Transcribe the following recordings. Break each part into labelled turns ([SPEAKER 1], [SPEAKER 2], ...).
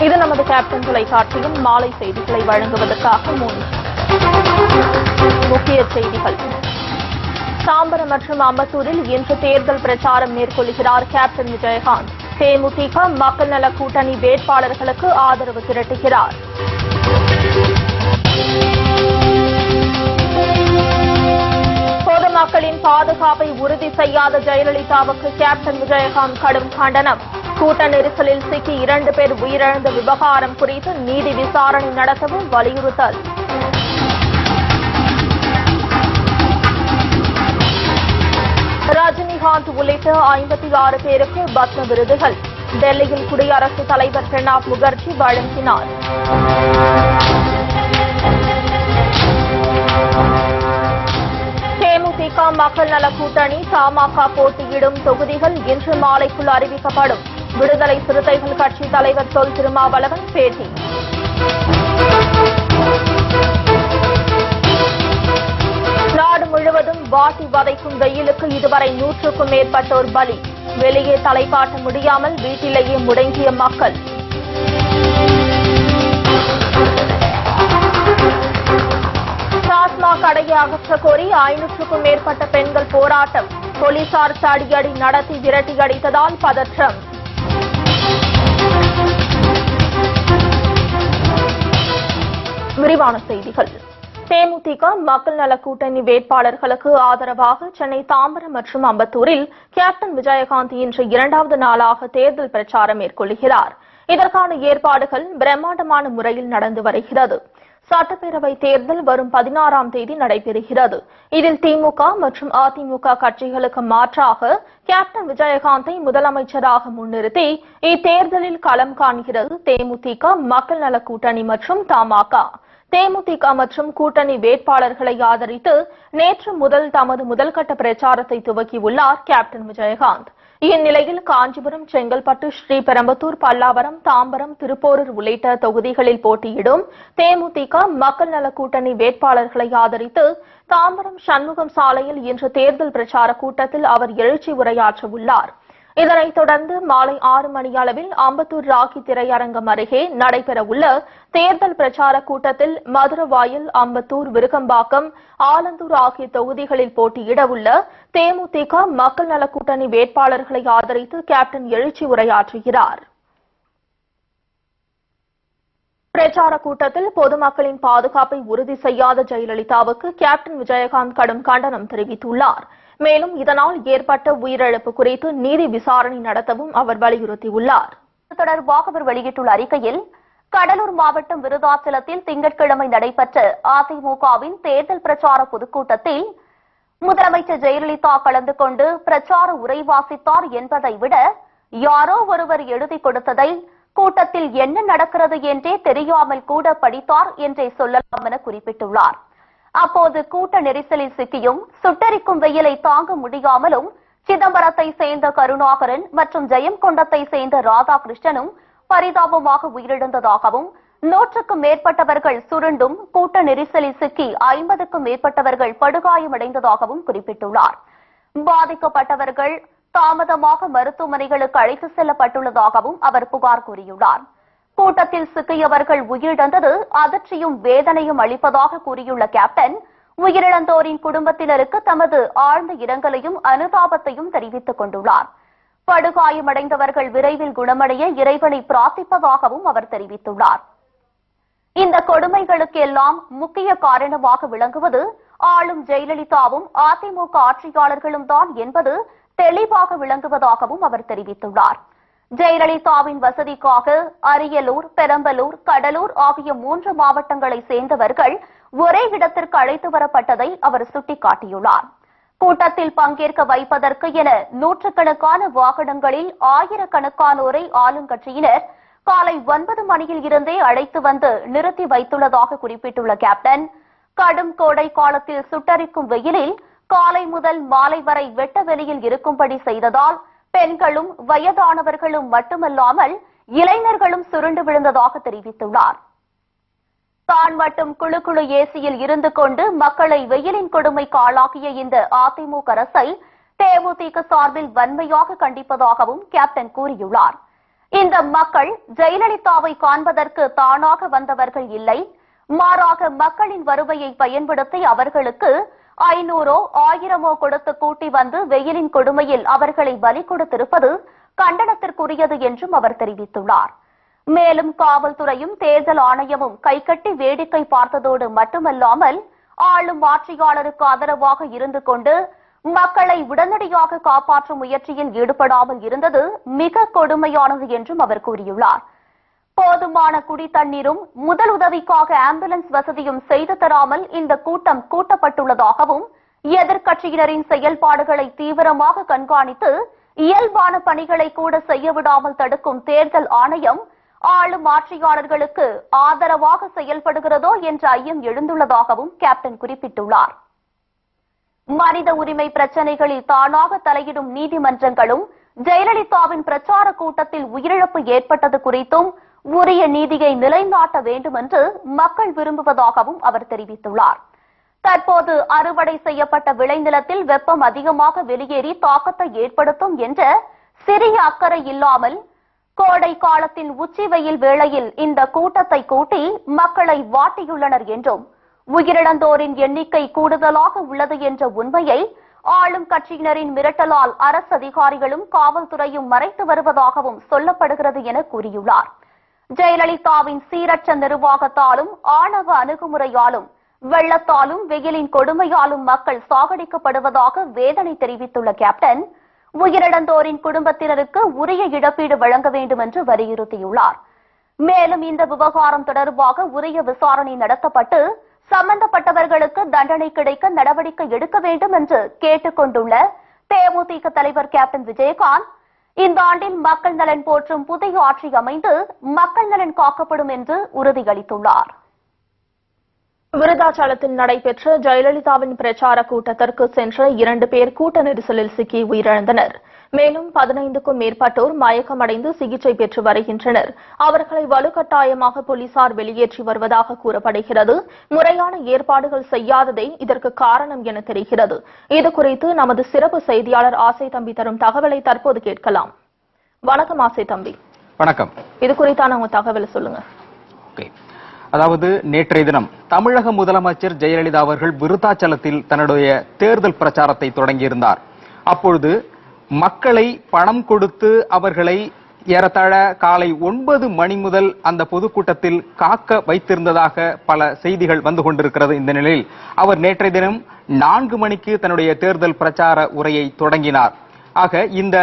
[SPEAKER 1] இது நமது கேப்டன் தொலைக்காட்சியின் மாலை செய்திகளை வழங்குவதற்காக முக்கிய செய்திகள். தாம்பரம் மற்றும் அம்பத்தூரில் இன்று தேர்தல் பிரச்சாரம் மேற்கொள்கிறார் கேப்டன் விஜயகாந்த். தேமுதிக மக்கள் நல கூட்டணி வேட்பாளர்களுக்கு ஆதரவு திரட்டுகிறார். பொதுமக்களின் பாதுகாப்பை உறுதி செய்யாத ஜெயலலிதாவுக்கு கேப்டன் விஜயகாந்த் கடும் கண்டனம். கூட்ட நெரிசலில் சிக்கி 2 பேர் உயிரிழந்த விவகாரம் குறித்து நீதி விசாரணை நடத்தவும் வலியுறுத்தல். ரஜினிகாந்த் உள்ளிட்ட 56 பேருக்கு பத்ம விருதுகள். டெல்லியில் குடியரசுத் தலைவர் பிரணாப் முகர்ஜி வழங்கினார். தேமுதிக மக்கள் நல கூட்டணி தமாக போட்டியிடும் தொகுதிகள் இன்று மாலைக்குள் அறிவிக்கப்படும். விடுதலை சிறுத்தைகள் கட்சி தலைவர் தொல் திருமாவளவன் பேட்டி. நாடு முழுவதும் வாட்டி வதைக்கும் வெயிலுக்கு இதுவரை 100க்கும் மேற்பட்டோர் பலி. வெளியே தலை காட்ட முடியாமல் வீட்டிலேயே முடங்கிய மக்கள். டாஸ்மாக் கடையை அகற்ற கோரி 500க்கும் மேற்பட்ட பெண்கள் போராட்டம். போலீசார் தடியடி நடத்தி விரட்டி அடித்ததால் பதற்றம். விரிவான செய்திகள். தேமுதிக மக்கள் நல கூட்டணி வேட்பாளர்களுக்கு ஆதரவாக சென்னை தாம்பரம் மற்றும் அம்பத்தூரில் கேப்டன் விஜயகாந்த் இன்று 2வது நாளாக தேர்தல் பிரச்சாரம் மேற்கொள்கிறார். இதற்கான ஏற்பாடுகள் பிரம்மாண்டமான முறையில் நடந்து வருகிறது. சட்டப்பேரவை தேர்தல் வரும் 16ஆம் தேதி நடைபெறுகிறது. இதில் திமுக மற்றும் அதிமுக கட்சிகளுக்கு மாற்றாக கேப்டன் விஜயகாந்தை முதலமைச்சராக முன்னிறுத்தி இத்தேர்தலில் களம் காண்கிறது தேமுதிக மக்கள் நல கூட்டணி மற்றும் தமாக. தேமுதிக மற்றும் கூட்டணி வேட்பாளர்களை ஆதரித்து நேற்று முதல் தமது முதல்கட்ட பிரச்சாரத்தை துவக்கியுள்ளார் கேப்டன் விஜயகாந்த். இந்நிலையில் காஞ்சிபுரம், செங்கல்பட்டு, ஸ்ரீபெரும்புதூர், பல்லாவரம், தாம்பரம், திருப்போரூர் உள்ளிட்ட தொகுதிகளில் போட்டியிடும் தேமுதிக மக்கள் நல கூட்டணி வேட்பாளர்களை ஆதரித்து தாம்பரம் சண்முகம் சாலையில் இன்று தேர்தல் பிரச்சார கூட்டத்தில் அவர் எழுச்சி உரையாற்ற உள்ளார். இதனைத் தொடர்ந்து மாலை 6 மணி அளவில் அம்பத்தூர் ராக்கி திரையரங்கம் அருகே நடைபெறவுள்ள தேர்தல் பிரச்சார கூட்டத்தில் மதுரவாயல், அம்பத்தூர், விருகம்பாக்கம், ஆலந்தூர் ஆகிய தொகுதிகளில் போட்டியிட உள்ள தேமுதிக மக்கள் நல கூட்டணி வேட்பாளர்களை ஆதரித்து கேப்டன் எழுச்சி உரையாற்றுகிறார். பிரச்சார கூட்டத்தில் பொதுமக்களின் பாதுகாப்பை உறுதி செய்யாத ஜெயலலிதாவுக்கு கேப்டன் விஜயகாந்த் கடும் கண்டனம் தெரிவித்துள்ளார். மேலும் இதனால் ஏற்பட்ட உயிரிழப்பு குறித்து நீதி விசாரணை நடத்தவும் அவர் வலியுறுத்தியுள்ளார்.
[SPEAKER 2] தொடர்பாக அவர் வெளியிட்டுள்ள அறிக்கையில், கடலூர் மாவட்டம் விருதாச்சலத்தில் திங்கட்கிழமை நடைபெற்ற அதிமுகவின் தேர்தல் பிரச்சார பொதுக்கூட்டத்தில் முதலமைச்சர் ஜெயலலிதா கலந்து கொண்டு பிரச்சார உரை வாசித்தார் என்பதை விட யாரோ ஒருவர் எழுதி கொடுத்ததை கூட்டத்தில் என்ன நடக்கிறது என்றே தெரியாமல் கூட படித்தார் என்றே சொல்லலாம் என குறிப்பிட்டுள்ளார். அப்போது கூட்ட நெரிசலில் சிக்கியும் சுட்டெரிக்கும் வெயிலை தாங்க முடியாமலும் சிதம்பரத்தை சேர்ந்த கருணாகரன் மற்றும் ஜெயங்கொண்டத்தை சேர்ந்த ராதாகிருஷ்ணனும் பரிதாபமாக உயிரிழந்ததாகவும் 100க்கும் மேற்பட்டவர்கள் சுருண்டும் கூட்ட நெரிசலில் சிக்கி 50க்கும் மேற்பட்டவர்கள் படுகாயமடைந்ததாகவும் குறிப்பிட்டுள்ளார். பாதிக்கப்பட்டவர்கள் தாமதமாக மருத்துவமனைகளுக்கு அழைத்து செல்லப்பட்டுள்ளதாகவும் அவர் புகார் கூறியுள்ளார். கூட்டத்தில் சிக்கியவர்கள் உயிரிழந்தது அதிர்ச்சியும் வேதனையும் அளிப்பதாக கூறியுள்ள கேப்டன், உயிரிழந்தோரின் குடும்பத்தினருக்கு தமது ஆழ்ந்த இரங்கலையும் அனுதாபத்தையும் தெரிவித்துக் கொண்டுள்ளார். படுகாயமடைந்தவர்கள் விரைவில் குணமடைய இறைவனை பிரார்த்திப்பதாகவும் அவர் தெரிவித்துள்ளார். இந்த கொடுமைகளுக்கு எல்லாம் முக்கிய காரணமாக விளங்குவது ஆளும் ஜெயலலிதாவும் அதிமுக ஆட்சியாளர்களும் தான் என்பது தெளிவாக விளங்குவதாகவும் அவர் தெரிவித்துள்ளார். ஜெயலலிதாவின் வசதிக்காக அரியலூர், பெரம்பலூர், கடலூர் ஆகிய 3 மாவட்டங்களை சேர்ந்தவர்கள் ஒரே இடத்திற்கு அழைத்து வரப்பட்டதை அவர் சுட்டிக்காட்டியுள்ளார். கூட்டத்தில் பங்கேற்க வைப்பதற்கு என 100கணக்கான வாகனங்களில் ஆயிரக்கணக்கானோரை ஆளுங்கட்சியினர் காலை 9 மணியில் இருந்தே அழைத்து வந்து நிறுத்தி வைத்துள்ளதாக குறிப்பிட்டுள்ள கேப்டன், கடும் கோடை காலத்தில் சுட்டரிக்கும் வெயிலில் காலை முதல் மாலை வரை வெட்ட வெளியில் இருக்கும்படி செய்ததால் பெண்களும் வயதானவர்களும் மட்டுமல்லாமல் இளைஞர்களும் சுருண்டு விழுந்ததாக தெரிவித்துள்ளார். தான் மட்டும் குழு குழு ஏசியில் இருந்து கொண்டு மக்களை வெயிலின் கொடுமைக்கு ஆளாக்கிய இந்த அதிமுக அரசை தேமுதிக சார்பில் வன்மையாக கண்டிப்பதாகவும் கேப்டன் கூறியுள்ளார். இந்த மக்கள் ஜெயலலிதாவை காண்பதற்கு தானாக வந்தவர்கள் இல்லை, மாறாக மக்களின் வறுமையை பயன்படுத்தி அவர்களுக்கு 500 1000 கொடுத்து கூட்டி வந்து வெயிலின் கொடுமையில் அவர்களை பலி கொடுத்திருப்பது கண்டனத்திற்குரியது என்றும் அவர் தெரிவித்துள்ளார். மேலும் காவல்துறையும் தேர்தல் ஆணையமும் கைகட்டி வேடிக்கை பார்த்ததோடு மட்டுமல்லாமல் ஆளும் ஆட்சியாளருக்கு ஆதரவாக இருந்து கொண்டு மக்களை உடனடியாக காப்பாற்றும் முயற்சியில் ஈடுபடாமல் இருந்தது மிக கொடுமையானது என்றும் அவர் கூறியுள்ளார். போதுமான குடித்தண்ணீரும் முதலுதவிக்காக ஆம்புலன்ஸ் வசதியும் செய்து தராமல் இந்த கூட்டம் கூட்டப்பட்டுள்ளதாகவும் எதிர்க்கட்சியினரின் செயல்பாடுகளை தீவிரமாக கண்காணித்து இயல்பான பணிகளை கூட செய்ய விடாமல் தடுக்கும் தேர்தல் ஆணையம் ஆளும் ஆட்சியாளர்களுக்கு ஆதரவாக செயல்படுகிறதோ என்ற ஐயம் எழுந்துள்ளதாகவும் கேப்டன் குறிப்பிட்டுள்ளார். மனித உரிமை பிரச்சினைகளில் தானாக தலையிடும் நீதிமன்றங்களும் ஜெயலலிதாவின் பிரச்சார கூட்டத்தில் உயிரிழப்பு ஏற்பட்டது குறித்தும் உரிய நீதியை நிலைநாட்ட வேண்டும் என்று மக்கள் விரும்புவதாகவும் அவர் தெரிவித்துள்ளார். தற்போது அறுவடை செய்யப்பட்ட விளைநிலத்தில் வெப்பம் அதிகமாக வெளியேறி தாக்கத்தை ஏற்படுத்தும் என்ற சிறிய அக்கறை இல்லாமல் கோடை காலத்தின் உச்சி வெயில் வேளையில் இந்த கூட்டத்தை கூட்டி மக்களை வாட்டியுள்ளனர் என்றும் உயிரிழந்தோரின் எண்ணிக்கை கூடுதலாக உள்ளது என்ற உண்மையை ஆளும் கட்சியினரின் மிரட்டலால் அரசு அதிகாரிகளும் காவல்துறையும் மறைத்து வருவதாகவும் சொல்லப்படுகிறது என கூறியுள்ளார். ஜெயலலிதாவின் சீரற்ற நிர்வாகத்தாலும் ஆணவ அணுகுமுறையாலும் வெள்ளத்தாலும் வெயிலின் கொடுமையாலும் மக்கள் சாகடிக்கப்படுவதாக வேதனை தெரிவித்துள்ள கேப்டன் உயிரிழந்தோரின் குடும்பத்தினருக்கு உரிய இழப்பீடு வழங்க வேண்டும் என்று வலியுறுத்தியுள்ளார். மேலும் இந்த விவகாரம் தொடர்பாக உரிய விசாரணை நடத்தப்பட்டு சம்பந்தப்பட்டவர்களுக்கு தண்டனை கிடைக்க நடவடிக்கை எடுக்க வேண்டும் என்று கேட்டுக் கொண்டுள்ள தேமுதிக தலைவர் கேப்டன் விஜயகாந்த் இந்த ஆண்டில் மக்கள் நலன் போற்றும் புதிய ஆட்சி அமைந்து மக்கள் நலன் காக்கப்படும் என்று உறுதியளித்துள்ளார்.
[SPEAKER 1] விருதாச்சலத்தில் நடைபெற்ற ஜெயலலிதாவின் பிரச்சார கூட்டத்திற்கு சென்ற 2 பேர் கூட்ட நெரிசலில் சிக்கி உயிரிழந்தனர். மேலும் 15க்கும் மேற்பட்டோர் மயக்கமடைந்து சிகிச்சை பெற்று வருகின்றனர். அவர்களை வலுக்கட்டாயமாக போலீசார் வெளியேற்றி வருவதாக கூறப்படுகிறது. முறையான ஏற்பாடுகள் செய்யாததே இதற்கு காரணம் என தெரிகிறது. இதுகுறித்து நமது சிறப்பு செய்தியாளர் ஆசை தம்பி தரும் தகவலை தற்போது கேட்கலாம். வணக்கம் ஆசை தம்பி.
[SPEAKER 3] வணக்கம்.
[SPEAKER 1] இது குறித்தான உங்க தகவலை சொல்லுங்க.
[SPEAKER 3] அதாவது நேற்றைய தினம் தமிழக முதலமைச்சர் ஜெயலலிதா அவர்கள் விருத்தாச்சலத்தில் தன்னுடைய தேர்தல் பிரச்சாரத்தை தொடங்கியிருந்தார். அப்பொழுது மக்களை பணம் கொடுத்து அவர்களை ஏறத்தாழ காலை 9 மணி முதல் அந்த பொதுக்கூட்டத்தில் காக்க வைத்திருந்ததாக பல செய்திகள் வந்து கொண்டிருக்கிறது. இந்த நிலையில் அவர் நேற்றைய தினம் 4 மணிக்கு தன்னுடைய தேர்தல் பிரச்சார உரையை தொடங்கினார். ஆக இந்த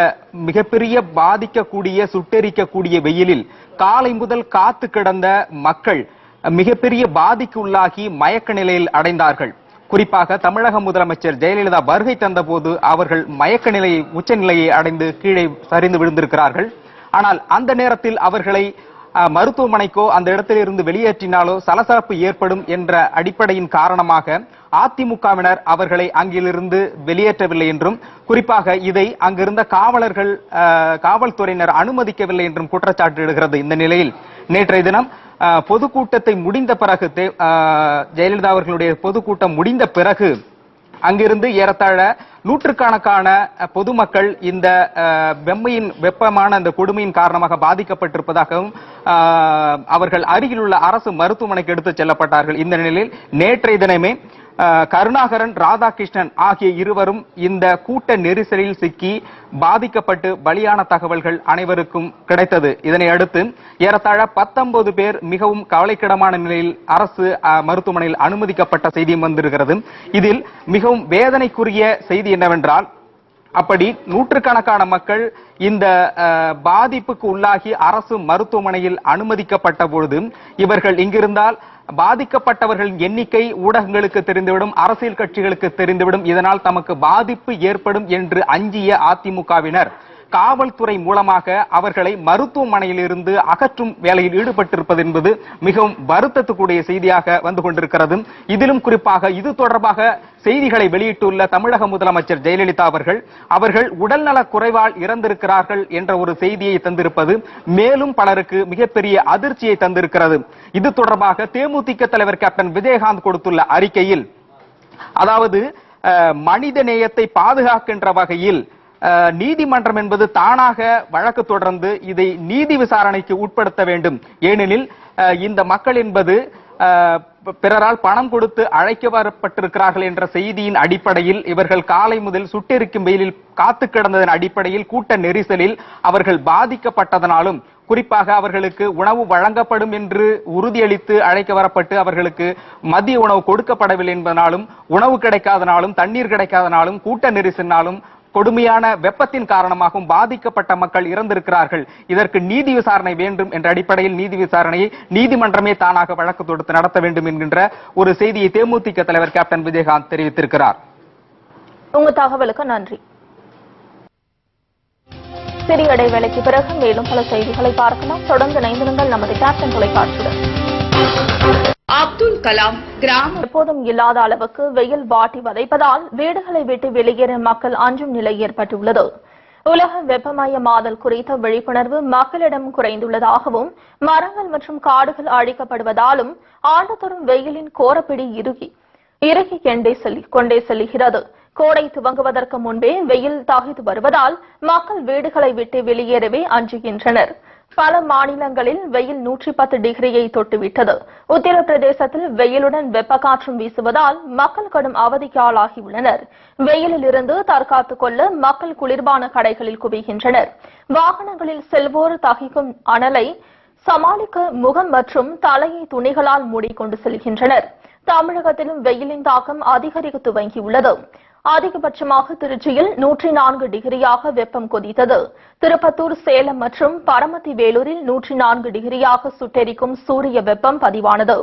[SPEAKER 3] மிகப்பெரிய பாதிக்கக்கூடிய சுட்டெரிக்கக்கூடிய வெயிலில் காலை முதல் காத்து கிடந்த மக்கள் மிகப்பெரிய பாதிக்கு உள்ளாகி மயக்க நிலையில் அடைந்தார்கள். குறிப்பாக தமிழக முதலமைச்சர் ஜெயலலிதா வருகை தந்தபோது அவர்கள் மயக்க நிலையை உச்சநிலையை அடைந்து கீழே சரிந்து விழுந்திருக்கிறார்கள். ஆனால் அந்த நேரத்தில் அவர்களை மருத்துவமனைக்கோ அந்த இடத்திலிருந்து வெளியேற்றினாலோ சலசலப்பு ஏற்படும் என்ற அடிப்படையின் காரணமாக அதிமுகவினர் அவர்களை அங்கிலிருந்து வெளியேற்றவில்லை என்றும், குறிப்பாக இதை அங்கிருந்த காவல்துறையினர் அனுமதிக்கவில்லை என்றும் குற்றச்சாட்டு இடுகிறது. இந்த நிலையில் நேற்றைய தினம் பொதுக்கூட்டத்தை முடிந்த பிறகு ஜெயலலிதா அவர்களுடைய பொதுக்கூட்டம் முடிந்த பிறகு அங்கிருந்து ஏறத்தாழ நூற்றுக்கணக்கான பொதுமக்கள் இந்த வெப்பமான அந்த கொடுமையின் காரணமாக பாதிக்கப்பட்டிருப்பதாகவும் அவர்கள் அருகிலுள்ள அரசு மருத்துவமனைக்கு எடுத்துச் செல்லப்பட்டார்கள். இந்த நிலையில் நேற்றைய தினமே கருணாகரன், ராதாகிருஷ்ணன் ஆகிய இருவரும் இந்த கூட்ட நெரிசலில் சிக்கி பாதிக்கப்பட்டு பலியான தகவல்கள் அனைவருக்கும் கிடைத்தது. இதனை அடுத்து ஏறத்தாழ 19 பேர் மிகவும் கவலைக்கிடமான நிலையில் அரசு மருத்துவமனையில் அனுமதிக்கப்பட்ட செய்தியும் வந்திருக்கிறது. இதில் மிகவும் வேதனைக்குரிய செய்தி என்னவென்றால், அப்படி நூற்றுக்கணக்கான மக்கள் இந்த பாதிப்புக்கு உள்ளாகி அரசு மருத்துவமனையில் அனுமதிக்கப்பட்ட பொழுது இவர்கள் இங்கிருந்தால் பாதிக்கப்பட்டவர்களின் எண்ணிக்கை ஊடகங்களுக்கு தெரிந்துவிடும், அரசியல் கட்சிகளுக்கு தெரிந்துவிடும், இதனால் தமக்கு பாதிப்பு ஏற்படும் என்று அஞ்சிய அதிமுகவினர் காவல்துறை மூலமாக அவர்களை மருத்துவமனையில் இருந்து அகற்றும் வேலையில் ஈடுபட்டிருப்பது என்பது மிகவும் வருத்தத்துக்குரிய செய்தியாக வந்து கொண்டிருக்கிறது. இதிலும் குறிப்பாக இது தொடர்பாக செய்திகளை வெளியிட்டுள்ள தமிழக முதலமைச்சர் ஜெயலலிதா அவர்கள் உடல்நல குறைவால் இறந்திருக்கிறார்கள் என்ற ஒரு செய்தியை தந்திருப்பது மேலும் பலருக்கு மிகப்பெரிய அதிர்ச்சியை தந்திருக்கிறது. இது தொடர்பாக தேமுதிக தலைவர் கேப்டன் விஜயகாந்த் கொடுத்துள்ள அறிக்கையில், அதாவது மனித நேயத்தை பாதுகாக்கின்ற வகையில் நீதிமன்றம் என்பது தானாக வழக்கு தொடர்ந்து இதை நீதி விசாரணைக்கு உட்படுத்த வேண்டும். ஏனெனில் இந்த மக்கள் என்பது பிறரால் பணம் கொடுத்து அழைக்க வரப்பட்டிருக்கிறார்கள் என்ற செய்தியின் அடிப்படையில் இவர்கள் காலை முதல் சுட்டெரிக்கும் வெயிலில் காத்து கிடந்ததன் அடிப்படையில் கூட்ட நெரிசலில் அவர்கள் பாதிக்கப்பட்டதனாலும், குறிப்பாக அவர்களுக்கு உணவு வழங்கப்படும் என்று உறுதியளித்து அழைக்க வரப்பட்டு அவர்களுக்கு மதிய உணவு கொடுக்கப்படவில்லை என்பதனாலும், உணவு கிடைக்காதனாலும், தண்ணீர் கிடைக்காதனாலும், கூட்ட நெரிசலினாலும், கொடுமையான வெப்பத்தின் காரணமாகவும் பாதிக்கப்பட்ட மக்கள் இறந்திருக்கிறார்கள். இதற்கு நீதி விசாரணை வேண்டும் என்ற அடிப்படையில் நீதி விசாரணையை நீதிமன்றமே தானாக வழக்கு தொடுத்து நடத்த வேண்டும் என்கின்ற ஒரு செய்தியை தேமுதிக தலைவர் கேப்டன் விஜயகாந்த் தெரிவித்திருக்கிறார்.
[SPEAKER 1] உங்க தகவலுக்கு நன்றி. சிறிய இடைவேளைக்கு பிறகு மேலும் பல செய்திகளை பார்க்கலாம். தொடர்ந்து இணைந்திருங்கள் நமது கேப்டன் தொலைக்காட்சியுடன்.
[SPEAKER 4] அப்துல் கலாம் கிராம
[SPEAKER 1] எப்போதும் இல்லாத அளவுக்கு வெயில் வாட்டி வதைப்பதால் வீடுகளை விட்டு வெளியேற மக்கள் அஞ்சும் நிலை ஏற்பட்டுள்ளது. உலக வெப்பமயமாதல் குறித்த விழிப்புணர்வு மக்களிடம் குறைந்துள்ளதாகவும், மரங்கள் மற்றும் காடுகள் அழிக்கப்படுவதாலும் ஆண்டுதோறும் வெயிலின் கோரப்பிடி இறுகி கொண்டே செல்கிறது. கோடை துவங்குவதற்கு முன்பே வெயில் தாகித்து வருவதால் மக்கள் வீடுகளை விட்டு வெளியேறவே அஞ்சுகின்றனர். பல மாநிலங்களில் வெயில் 110 டிகிரியை தொட்டுவிட்டது. உத்தரப்பிரதேசத்தில் வெயிலுடன் வெப்பக்காற்றும் வீசுவதால் மக்கள் கடும் அவதிக்கு ஆளாகியுள்ளனர். வெயிலில் இருந்து தற்காத்துக் கொள்ள மக்கள் குளிர்பான கடைகளில் குவிகின்றனர். வாகனங்களில் செல்வோர் தகிக்கும் அனலை சமாளிக்க முகம் மற்றும் தலையை துணிகளால் மூடிக்கொண்டு செல்கின்றனர். தமிழகத்திலும் வெயிலின் தாக்கம் அதிகரிக்க துவங்கியுள்ளது. அதிகபட்சமாக திருச்சியில் 104 டிகிரியாக வெப்பம் கொதித்தது. திருப்பத்தூர், சேலம் மற்றும் பரமத்தி வேலூரில் 104 டிகிரியாக சுட்டெரிக்கும் சூரிய வெப்பம் பதிவானது.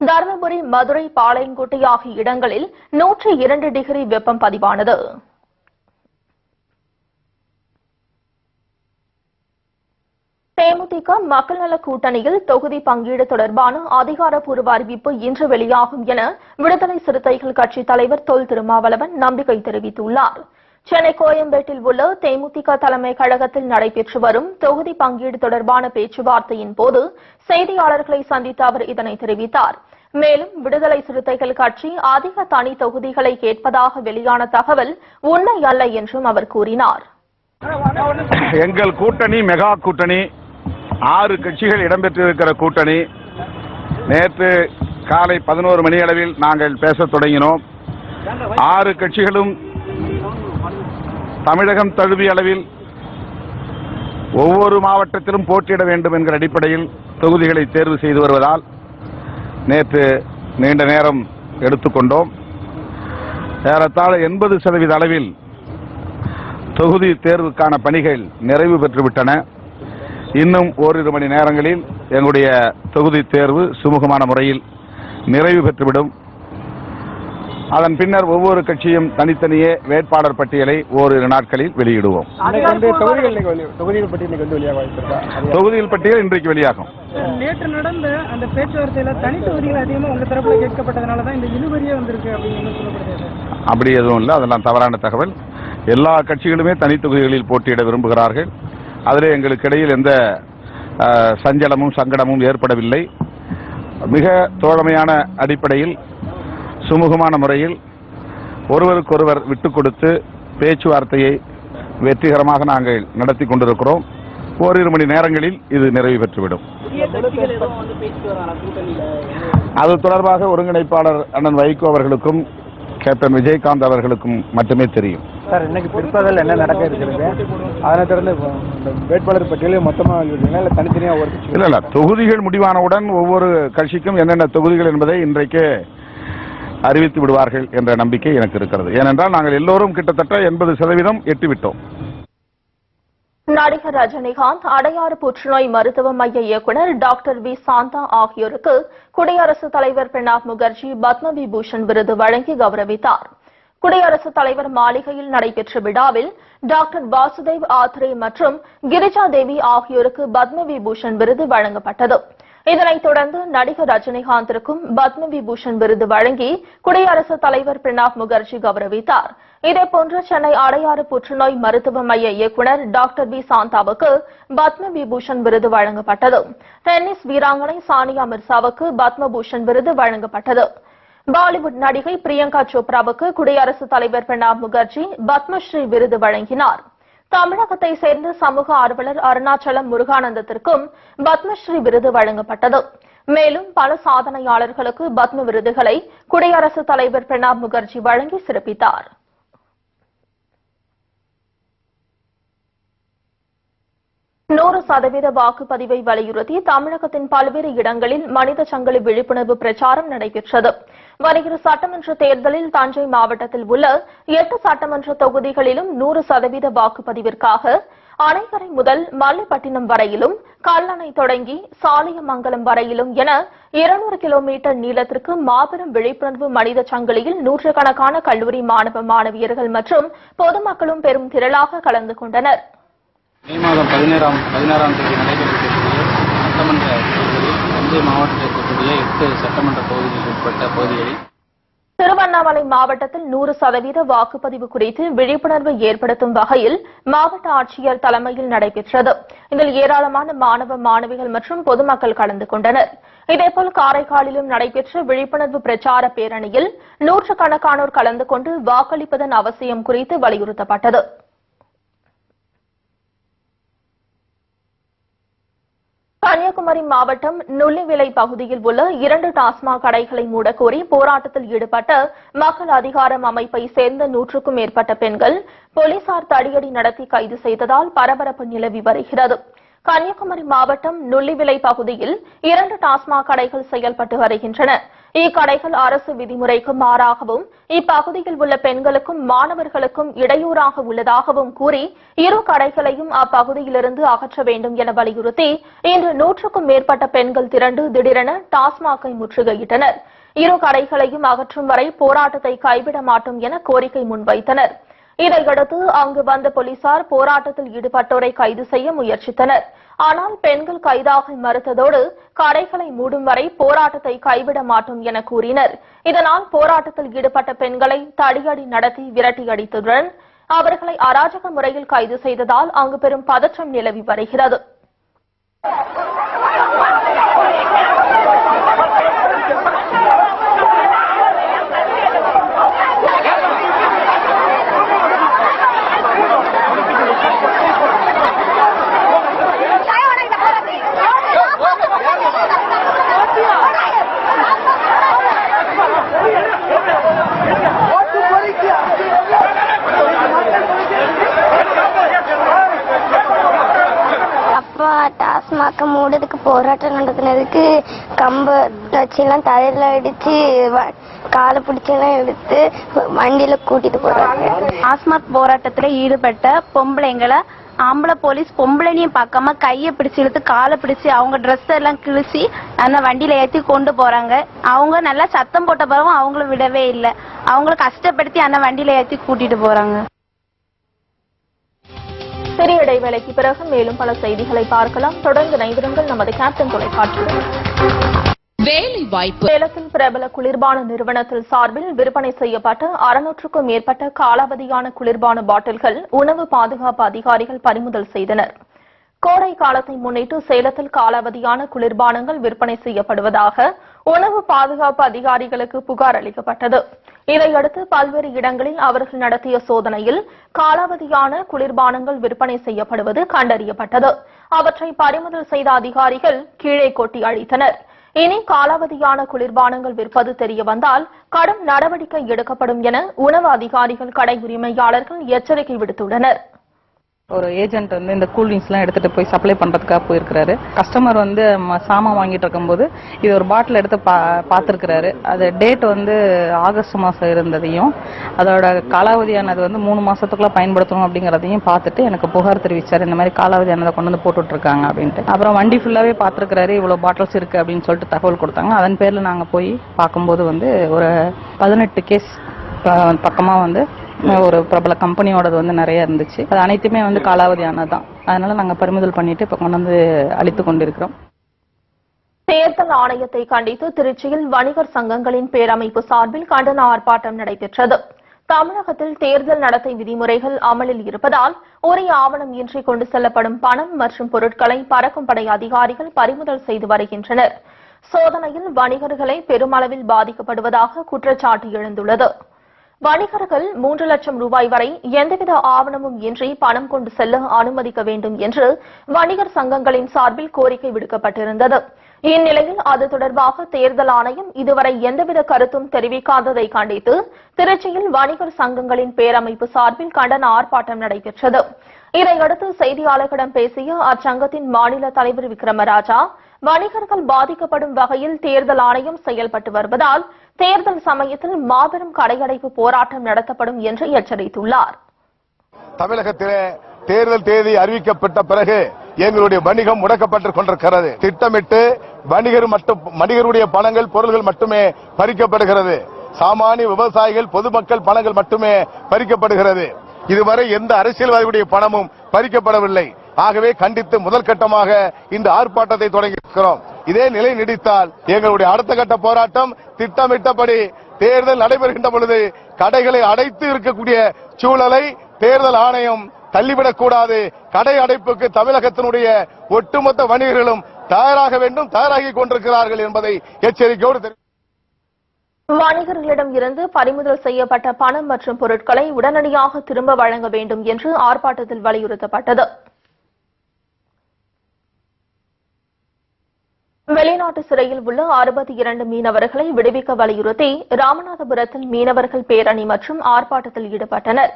[SPEAKER 1] தருமபுரி, மதுரை, பாளையங்கோட்டை ஆகிய இடங்களில் 102 டிகிரி வெப்பம் பதிவானது. தேமுதிக மக்கள் நல கூட்டணியில் தொகுதி பங்கீடு தொடர்பான அதிகாரப்பூர்வ அறிவிப்பு இன்று வெளியாகும் என விடுதலை சிறுத்தைகள் கட்சி தலைவர் தொல் திருமாவளவன் நம்பிக்கை தெரிவித்துள்ளார். சென்னை கோயம்பேட்டில் உள்ள தேமுதிக தலைமை கழகத்தில் நடைபெற்று வரும் தொகுதி பங்கீடு தொடர்பான பேச்சுவார்த்தையின் போது செய்தியாளர்களை சந்தித்த அவர் இதனை தெரிவித்தார். மேலும் விடுதலை சிறுத்தைகள் கட்சி அதிக தனி தொகுதிகளை கேட்பதாக வெளியான தகவல் உண்மை அல்ல என்றும் அவர் கூறினார்.
[SPEAKER 5] எங்கள் கூட்டணி மெகா கூட்டணி, 6 கட்சிகள் இடம்பெற்றிருக்கிற கூட்டணி. நேற்று காலை 11 மணி அளவில் நாங்கள் பேசத் தொடங்கினோம். 6 கட்சிகளும் தமிழகம் தழுவிய அளவில் ஒவ்வொரு மாவட்டத்திலும் போட்டியிட வேண்டும் என்கிற அடிப்படையில் தொகுதிகளை தேர்வு செய்து வருவதால் நேற்று நீண்ட நேரம் எடுத்துக்கொண்டோம். ஏறத்தாழ 80% அளவில் தொகுதி தேர்வுக்கான பணிகள் நிறைவு பெற்றுவிட்டன. இன்னும் ஓரிரு மணி நேரங்களில் எங்களுடைய தொகுதி தேர்வு சுமூகமான முறையில் நிறைவு பெற்றுவிடும். அதன் பின்னர் ஒவ்வொரு கட்சியும் தனித்தனியே வேட்பாளர் பட்டியலை ஓரிரு நாட்களில் வெளியிடுவோம். தொகுதியில் பட்டியல் இன்றைக்கு வெளியாகும்.
[SPEAKER 6] நேற்று நடந்த அந்த பேச்சுவார்த்தையில தனி தொகுதிகள் அதிகமாக உங்க தரப்புல கேட்கப்பட்டதனால தான் இந்த இழுபறியே வந்திருக்கு அப்படின்னு சொல்லப்படுகிறது.
[SPEAKER 5] அப்படி எதுவும் இல்லை, அதெல்லாம் தவறான தகவல். எல்லா கட்சிகளுமே தனி தொகுதிகளில் போட்டியிட விரும்புகிறார்கள். அதில் எங்களுக்கு இடையில் எந்த சஞ்சலமும் சங்கடமும் ஏற்படவில்லை. மிக தோழமையான அடிப்படையில் சுமூகமான முறையில் ஒருவருக்கொருவர் விட்டுக் கொடுத்து பேச்சுவார்த்தையை வெற்றிகரமாக நாங்கள் நடத்தி கொண்டிருக்கிறோம். ஓரிரு மணி நேரங்களில் இது நிறைவு பெற்றுவிடும். அது தொடர்பாக ஒருங்கிணைப்பாளர் அண்ணன் வைகோ அவர்களுக்கும் கேப்டன் விஜயகாந்த் அவர்களுக்கும் மட்டுமே தெரியும்.
[SPEAKER 7] சார், இன்னைக்கு பிற்பகல் என்ன நடக்க இருக்கிறது? அதனை தொடர்ந்து வேட்பாளர் பட்டியலில் மொத்தமாக தனித்தனியாக ஒரு
[SPEAKER 5] இல்ல தொகுதிகள் முடிவானவுடன் ஒவ்வொரு கட்சிக்கும் என்னென்ன தொகுதிகள் என்பதை இன்றைக்கு அறிவித்து விடுவார்கள் என்ற நம்பிக்கை எனக்கு இருக்கிறது. ஏனென்றால் நாங்கள் எல்லோரும் கிட்டத்தட்ட 80% எட்டிவிட்டோம்.
[SPEAKER 1] நடிகர் ரஜினிகாந்த், அடையாறு புற்றுநோய் மருத்துவ மைய இயக்குநர் டாக்டர் வி சாந்தா ஆகியோருக்கு குடியரசுத் தலைவர் பிரணாப் முகர்ஜி பத்ம விபூஷன் விருது வழங்கி கௌரவித்தார். குடியரசுத் தலைவர் மாளிகையில் நடைபெற்ற விழாவில் டாக்டர் வாசுதேவ் ஆத்ரே மற்றும் கிரிஜா தேவி ஆகியோருக்கு பத்ம விபூஷன் விருது வழங்கப்பட்டது. இதனைத் தொடர்ந்து நடிகர் ரஜினிகாந்திற்கும் பத்ம விபூஷன் விருது வழங்கி குடியரசுத் தலைவர் பிரணாப் முகர்ஜி கௌரவித்தார். இதேபோன்று சென்னை அடையாறு புற்றுநோய் மருத்துவ மைய இயக்குநர் டாக்டர் பி சாந்தாவுக்கு பத்ம விபூஷன் விருது வழங்கப்பட்டது. டென்னிஸ் வீராங்கனை சானியா மிர்சாவுக்கு பத்ம பூஷன் விருது வழங்கப்பட்டது. பாலிவுட் நடிகை பிரியங்கா சோப்ராவுக்கு குடியரசுத் தலைவர் பிரணாப் முகர்ஜி பத்மஸ்ரீ விருது வழங்கினார். தமிழகத்தை சேர்ந்த சமூக ஆர்வலர் அருணாச்சலம் முருகானந்தத்திற்கும் பத்மஸ்ரீ விருது வழங்கப்பட்டது. மேலும் பல சாதனையாளர்களுக்கு பத்ம விருதுகளை குடியரசுத் தலைவர் பிரணாப் முகர்ஜி வழங்கி சிறப்பித்தார். நூறு சதவீத வாக்குப்பதிவை வலியுறுத்தி தமிழகத்தின் பல்வேறு இடங்களில் மனித சங்கிலி விழிப்புணர்வு பிரச்சாரம் நடைபெற்றது. வருகிற சட்டமன்ற தேர்தலில் தஞ்சை மாவட்டத்தில் உள்ள 8 சட்டமன்ற தொகுதிகளிலும் 100% வாக்குப்பதிவிற்காக அணைக்கரை முதல் மல்லிப்பட்டினம் வரையிலும், கல்லணை தொடங்கி சாலியமங்கலம் வரையிலும் என 200 கிலோமீட்டர் நீளத்திற்கு மாபெரும் விழிப்புணர்வு மனித சங்கிலியில் நூற்றுக்கணக்கான கல்லூரி மாணவ மாணவியர்கள் மற்றும் பொதுமக்களும் பெரும் திரளாக கலந்து கொண்டனர்.
[SPEAKER 8] மே மாதம் 16ஆம் தேதி நடைபெறக்கூடிய சட்டமன்ற தேர்தலில் தஞ்சை மாவட்டத்தில் இருக்கக்கூடிய 8 சட்டமன்ற தொகுதிகளில் உட்பட்ட பகுதிகளில்
[SPEAKER 1] திருவண்ணாமலை மாவட்டத்தில் 100% வாக்குப்பதிவு குறித்து விழிப்புணர்வு ஏற்படுத்தும் வகையில் மாவட்ட ஆட்சியர் தலைமையில் நடைபெற்றது. இதில் ஏராளமான மாணவ மாணவிகள் மற்றும் பொதுமக்கள் கலந்து கொண்டனர். இதேபோல் காரைக்காலிலும் நடைபெற்ற விழிப்புணர்வு பிரச்சார பேரணியில் நூற்றுக்கணக்கானோர் கலந்து கொண்டு வாக்களிப்பதன் அவசியம் குறித்து வலியுறுத்தப்பட்டது. கன்னியாகுமரி மாவட்டம் நுள்ளிவிளை பகுதியில் உள்ள 2 டாஸ்மாக் கடைகளை மூடக்கோரி போராட்டத்தில் ஈடுபட்ட மக்கள் அதிகாரம் அமைப்பை சேர்ந்த 100க்கும் மேற்பட்ட பெண்கள் போலீசார் தடியடி நடத்தி கைது செய்ததால் பரபரப்பு நிலவி வருகிறது. கன்னியாகுமரி மாவட்டம் நுள்ளிவிளை பகுதியில் 2 டாஸ்மாக் கடைகள் செயல்பட்டு வருகின்றன. இக்கடைகள் அரசு விதிமுறைக்கு மாறாகவும் இப்பகுதியில் உள்ள பெண்களுக்கும் மாணவர்களுக்கும் இடையூறாக உள்ளதாகவும் கூறி 2 கடைகளையும் அப்பகுதியிலிருந்து அகற்ற வேண்டும் என வலியுறுத்தி இன்று 100க்கும் மேற்பட்ட பெண்கள் திரண்டு திடீரென டாஸ்மாகை முற்றுகையிட்டனர். 2 கடைகளையும் அகற்றும் வரை போராட்டத்தை கைவிட மாட்டோம் என கோரிக்கை முன்வைத்தனர். இதையடுத்து அங்கு வந்த போலீசார் போராட்டத்தில் ஈடுபட்டோரை கைது செய்ய முயற்சித்தனர். ஆனால் பெண்கள் கைதாக மறுத்ததோடு கடைகளை மூடும் வரை போராட்டத்தை கைவிட மாட்டோம் என கூறினர். இதனால் போராட்டத்தில் ஈடுபட்ட பெண்களை தடியடி நடத்தி விரட்டியடித்ததுடன் அவர்களை அராஜக முறையில் கைது செய்ததால் அங்கு பெரும் பதற்றம் நிலவி வருகிறது.
[SPEAKER 9] டாஸ்மாக் மூடுறதுக்கு போராட்டம் நடத்தினதுக்கு கம்ப வச்சுலாம் தலையில அடிச்சு காலை பிடிச்செல்லாம் எடுத்து வண்டியில கூட்டிட்டு போறாங்க.
[SPEAKER 10] டாஸ்மாக் போராட்டத்துல ஈடுபட்ட பொம்பளைங்களை ஆம்பளை போலீஸ் பொம்பளைனையும் பார்க்காம கையை பிடிச்சு இழுத்து காலை பிடிச்சு அவங்க ட்ரெஸ் எல்லாம் கிழிச்சு அந்த வண்டியில ஏற்றி கொண்டு போறாங்க. அவங்க நல்லா சத்தம் போட்ட பிறகும் அவங்கள விடவே இல்லை. அவங்கள கஷ்டப்படுத்தி அந்த வண்டியில ஏற்றி கூட்டிட்டு போறாங்க.
[SPEAKER 1] சிறிய இடைவேளைக்கு பிறகு மேலும் பல செய்திகளை பார்க்கலாம். தொடர்ந்து இணைந்திருங்கள் நமது கேப்டன் தொலைக்காட்சியுடன்.
[SPEAKER 4] வேலை வாய்ப்பு.
[SPEAKER 1] சேலத்தில் பிரபல குளிர்பான நிறுவனத்தில் சார்பில் விற்பனை செய்யப்பட்ட 600க்கும் மேற்பட்ட காலாவதியான குளிர்பான பாட்டில்கள் உணவு பாதுகாப்பு அதிகாரிகள் பறிமுதல் செய்தனர். கோடை காலத்தை முன்னிட்டு சேலத்தில் காலாவதியான குளிர்பானங்கள் விற்பனை செய்யப்படுவதாக உணவு பாதுகாப்பு அதிகாரிகளுக்கு புகார் அளிக்கப்பட்டது. இதையடுத்து பல்வேறு இடங்களில் அவர்கள் நடத்திய சோதனையில் காலாவதியான குளிர்பானங்கள் விற்பனை செய்யப்படுவது கண்டறியப்பட்டது. அவற்றை பறிமுதல் செய்த அதிகாரிகள் கீழே கொட்டி அழித்தனர். இனி காலாவதியான குளிர்பானங்கள் விற்பது தெரியவந்தால் கடும் நடவடிக்கை எடுக்கப்படும் என உணவு அதிகாரிகள் கடை உரிமையாளர்கள் எச்சரிக்கை விடுத்துள்ளனர்.
[SPEAKER 11] ஒரு ஏஜென்ட் வந்து இந்த கூல்ட்ரிங்க்ஸ் எல்லாம் எடுத்துட்டு போய் சப்ளை பண்றதுக்காக போயிருக்கிறாரு. கஸ்டமர் வந்து சாமான் வாங்கிட்டு இருக்கும்போது இது ஒரு பாட்டில் எடுத்து பார்த்திருக்கிறாரு. அது டேட் வந்து ஆகஸ்ட் மாசம் இருந்ததையும் அதோட காலாவதியானது வந்து 3 மாசத்துக்குள்ள பயன்படுத்தணும் அப்படிங்கறதையும் பார்த்துட்டு எனக்கு புகார் தெரிவிச்சாரு. இந்த மாதிரி காலாவதியானதை கொண்டு வந்து போட்டுட்டு இருக்காங்க அப்படின்ட்டு. அப்புறம் வண்டி ஃபுல்லாவே பார்த்திருக்கிறாரு. இவ்வளவு பாட்டில்ஸ் இருக்கு அப்படின்னு சொல்லிட்டு தகவல் கொடுத்தாங்க. அதன் பேர்ல நாங்க போய் பார்க்கும்போது வந்து ஒரு 18 கேஸ் பக்கமா வந்து ஒரு பிரபல கம்பெனியோடது வந்து நிறைய இருந்துச்சு. அது அனைத்துமே வந்து காலாவதியானதுதான். அதனால நாங்க பறிமுதல் பண்ணிட்டு இப்ப கொண்டு வந்து அளித்து கொண்டிருக்கிறோம்.
[SPEAKER 1] தேர்தல் ஆணையத்தை கண்டித்து திருச்சியில் வணிகர் சங்கங்களின் பேரமைப்பு சார்பில் கண்டன ஆர்ப்பாட்டம் நடைபெற்றது. தமிழகத்தில் தேர்தல் நடத்தை விதிமுறைகள் அமலில் இருப்பதால் உரிய ஆவணம் இன்றி கொண்டு செல்லப்படும் பணம் மற்றும் பொருட்களை பறக்கும் படை அதிகாரிகள் பறிமுதல் செய்து வருகின்றனர். சோதனையில் வணிகர்களை பெருமளவில் பாதிக்கப்படுவதாக குற்றச்சாட்டு எழுந்துள்ளது. வணிகர்கள் 3 லட்சம் ரூபாய் வரை எந்தவித ஆவணமும் இன்றி பணம் கொண்டு செல்ல அனுமதிக்க வேண்டும் என்று வணிகர் சங்கங்களின் சார்பில் கோரிக்கை விடுக்கப்பட்டிருந்தது. இந்நிலையில் அது தொடர்பாக தேர்தல் ஆணையம் இதுவரை எந்தவித கருத்தும் தெரிவிக்காததை கண்டித்து திருச்சியில் வணிகர் சங்கங்களின் பேரமைப்பு சார்பில் கண்டன ஆர்ப்பாட்டம் நடைபெற்றது. இதையடுத்து செய்தியாளர்களிடம் பேசிய அச்சங்கத்தின் மாநில தலைவர் விக்ரமராஜா, வணிகர்கள் பாதிக்கப்படும் வகையில் தேர்தல் ஆணையம் செயல்பட்டு வருவதால் தேர்தல் சமயத்தில் மாபெரும் கடையடைப்பு போராட்டம் நடத்தப்படும் என்று எச்சரித்துள்ளார்.
[SPEAKER 5] தமிழகத்திலே தேர்தல் தேதி அறிவிக்கப்பட்ட பிறகு எங்களுடைய வணிகம் முடக்கப்பட்டுக் கொண்டிருக்கிறது. திட்டமிட்டு வணிகருடைய பணங்கள் பொருள்கள் மட்டுமே பறிக்கப்படுகிறது. சாமானிய விவசாயிகள் பொதுமக்கள் பணங்கள் மட்டுமே பறிக்கப்படுகிறது. இதுவரை எந்த அரசியல்வாதிகளுடைய பணமும் பறிக்கப்படவில்லை. ஆகவே கண்டித்து முதல் கட்டமாக இந்த ஆர்ப்பாட்டத்தை தொடங்கியிருக்கிறோம். இதே நிலை நீடித்தால் எங்களுடைய அடுத்த கட்ட போராட்டம் திட்டமிட்டபடி தேர்தல் நடைபெறுகின்ற பொழுது கடைகளை அடைத்து இருக்கக்கூடிய சூழலை தேர்தல் ஆணையம் தள்ளிவிடக்கூடாது. கடை அடைப்புக்கு தமிழகத்தினுடைய ஒட்டுமொத்த வணிகர்களும் தயாராக வேண்டும், தயாராகி கொண்டிருக்கிறார்கள் என்பதை எச்சரிக்கையோடு
[SPEAKER 1] வணிகர்களிடம் இருந்து பறிமுதல் செய்யப்பட்ட பணம் மற்றும் பொருட்களை உடனடியாக திரும்ப வழங்க வேண்டும் என்று ஆர்ப்பாட்டத்தில் வலியுறுத்தப்பட்டது. வெளிநாட்டு சிறையில் உள்ள 62 மீனவர்களை விடுவிக்க வலியுறுத்தி ராமநாதபுரத்தில் மீனவர்கள் பேரணி மற்றும் ஆர்ப்பாட்டத்தில் ஈடுபட்டனர்.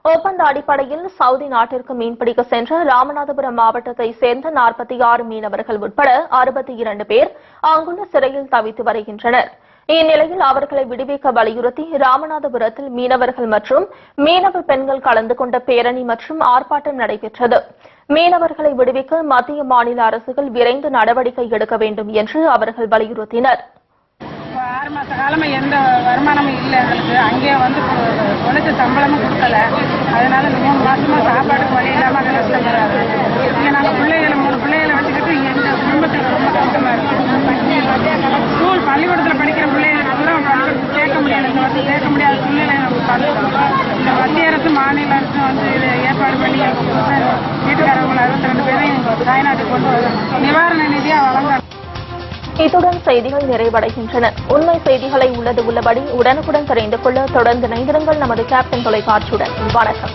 [SPEAKER 1] ஒப்பந்த அடிப்படையில் சவுதி நாட்டிற்கு மீன்பிடிக்க சென்ற ராமநாதபுரம் மாவட்டத்தை சேர்ந்த 46 மீனவர்கள் உட்பட 62 பேர் அங்குள்ள சிறையில் தவித்து வருகின்றனர். இந்நிலையில் அவர்களை விடுவிக்க வலியுறுத்தி ராமநாதபுரத்தில் மீனவர்கள் மற்றும் மீனவ பெண்கள் கலந்து கொண்ட பேரணி மற்றும் ஆர்ப்பாட்டம் நடைபெற்றது. மீனவர்களை விடுவிக்க மத்திய மாநில அரசுகள் விரைந்து நடவடிக்கை எடுக்க வேண்டும் என்று அவர்கள் வலியுறுத்தினர்.
[SPEAKER 6] 6 மாச காலமா எந்த வருமானமும் இல்லை எங்களுக்கு. அங்கேயே வந்து உழைச்ச சம்பளமும் கொடுக்கல. அதனால 3 மாசமா சாப்பாடுக்கு வழி இல்லாம அந்த கஷ்டப்படுறாரு. இங்க நாங்க 3 பிள்ளைகளை வச்சுக்கிட்டு எங்க குடும்பத்துக்கு ரொம்ப கஷ்டமா இருக்கு. ஸ்கூல் பள்ளிக்கூடத்துல படிக்கிற பிள்ளைகளுக்கு கூட சேர்க்க முடியாது. இந்த வருஷம் சேர்க்க முடியாத சூழ்நிலை இந்த மத்திய அரசு மாநில அரசு வந்து இதை ஏற்பாடு பண்ணி வீட்டுக்காரவங்களை 62 பேரையும் தாய்நாட்டுக்கு கொண்டு வரும் நிவாரண நிதியா வழங்க.
[SPEAKER 1] இத்துடன் செய்திகள் நிறைவடைகின்றன. உண்மை செய்திகளை உள்ளபடி உடனுக்குடன் தெரிந்து கொள்ள தொடர்ந்து இணைந்திருங்கள் நமது கேப்டன் தொலைக்காட்சியுடன். வணக்கம்.